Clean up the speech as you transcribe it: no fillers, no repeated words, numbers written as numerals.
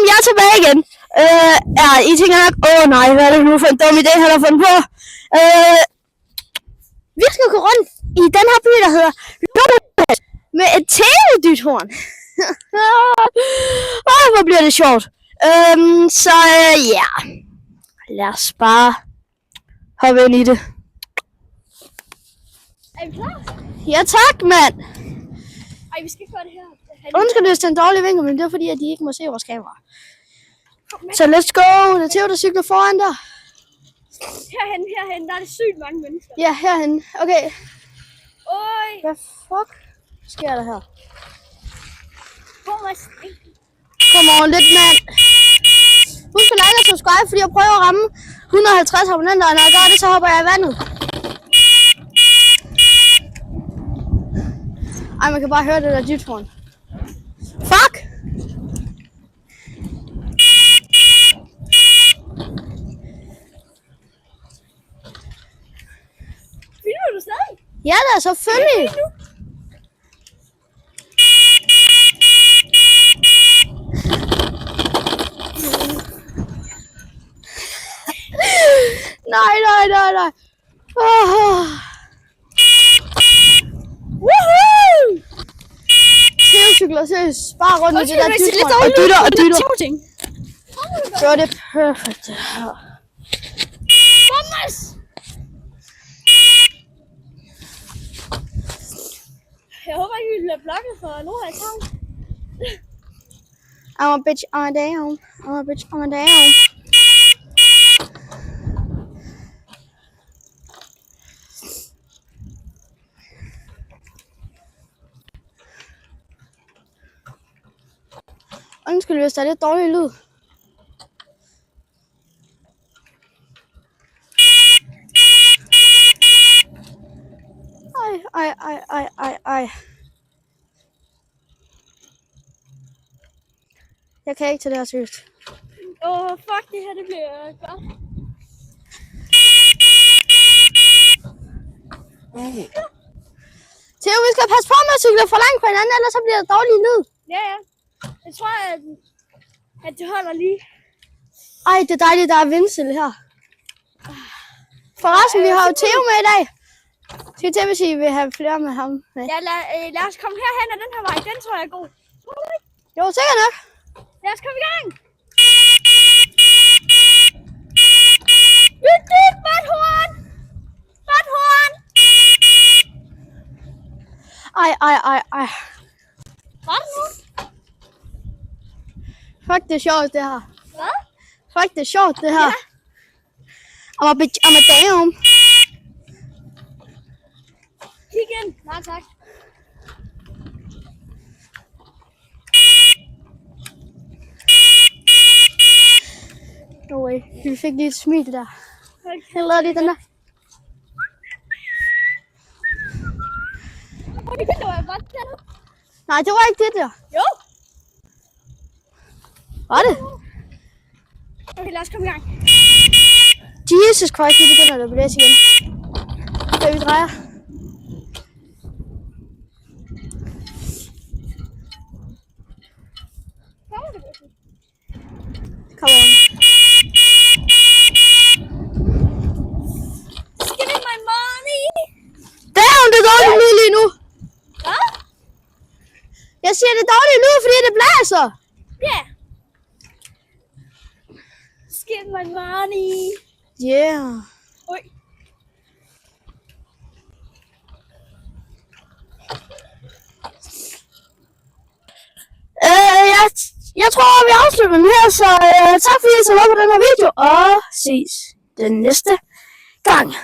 jeg er tilbage igen. Ja, I tænker nok, nej, hvad er det nu for en dum idé, han har fundet på? Vi skal gå rundt i den her by, der hedder Lundehøj, med et teledythorn. Hvor bliver det sjovt. Så ja, lad os bare hoppe ind i det. Er vi klar? Ja tak, mand. Ej, vi skal gøre det her. Undskyld, hvis det er en dårlig vinkel, men det er fordi, at de ikke må se vores kamera. Så let's go. Der er Theo, der cykler foran dig. Herhen, der er det sygt mange mennesker. Ja, herhen. Okay. Oj. Hvad fuck sker der her? Kom on, lidt mand. Husk at like og subscribe, fordi jeg prøver at ramme 150 abonnenter, og når jeg gør det, så hopper jeg i vandet. Ej, man kan bare høre det der dythorn. Fuck! Filmer du stadig? Ja, da, selvfølgelig. Nej. Woohoo! Theo cykler seriøst bare rundt i det der dythorn. Og dytter. Gør det perfekt. Thomas! Jeg håber ikke, vi bliver blokket for Nordhøj Havn. I'm a bitch, I'm a down. I'm a bitch, I'm a down. Undskyld, hvis der er lidt dårlig lyd. Ej. Jeg kan ikke til det her seriøst. Fuck, det her, det bliver godt. Theo, vi skal passe på med at cykle for langt fra hinanden, ellers så bliver det dårlig lyd. Ja. Jeg tror, at det holder lige. Ej, det er dejligt, der er vindstille her. Forresten, vi har jo Theo med i dag. Skal til, hvis I vil have flere med ham med. Ja, lad os komme herhen, og den her vej, den tror jeg er god. Jo, sikkert nok. Lad os komme i gang. Badhorn! Ej. Var det nu? Fuck, det er sjovt, det her. Hvad? Fuck, det er sjovt, det her. I'm a bitch, I'm a down. Kig ind. Nej, tak. No way. Vi fik lige et smil der. Jeg lavede lige den der. Det var godt, det nu. Nej, det var ikke det der. Jo. Var det? Okay, lad os komme i gang. Jesus Christ, nu begynder det at blæse igen. Okay, vi drejer. Come on. Give me my money. Damn, det er dårligt lyd lige nu. Hvad? Jeg siger, det er dårligt lyd, fordi det blæser. Ja. Give my money. Yeah. Oj. Jeg tror, vi afslutter den her, så tak fordi I så med på den her video, og ses den næste gang.